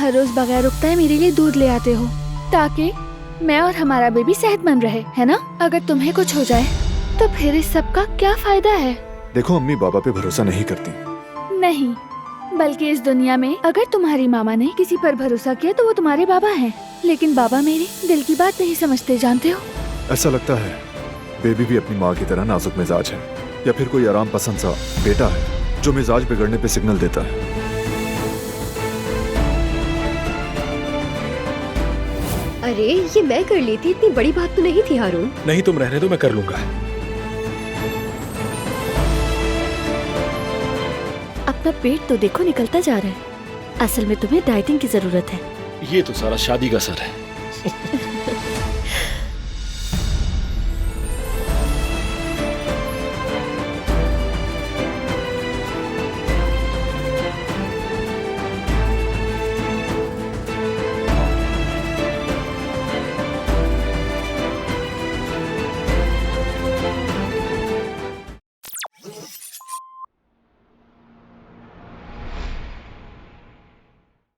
हर रोज बगैर रुकताए मेरे लिए दूध ले आते हो ताकि मैं और हमारा बेबी सेहतमंद रहे, है ना? अगर तुम्हें कुछ हो जाए तो फिर इस सब का क्या फायदा है? देखो अम्मी बाबा पे भरोसा नहीं करती। नहीं, बल्कि इस दुनिया में अगर तुम्हारी मामा ने किसी पर भरोसा किया तो वो तुम्हारे बाबा हैं। लेकिन बाबा मेरी दिल की बात नहीं समझते, जानते हो? ऐसा लगता है बेबी भी अपनी माँ की तरह नाजुक मिजाज है, या फिर कोई आराम पसंद सा बेटा है जो मिजाज बिगड़ने पे सिग्नल देता है। अरे ये मैं कर लेती, इतनी बड़ी बात तो नहीं थी हारून। नहीं तुम रहने दो, मैं कर लूंगा। अपना पेट तो देखो निकलता जा रहा है। असल में तुम्हें डाइटिंग की जरूरत है। ये तो सारा शादी का असर है।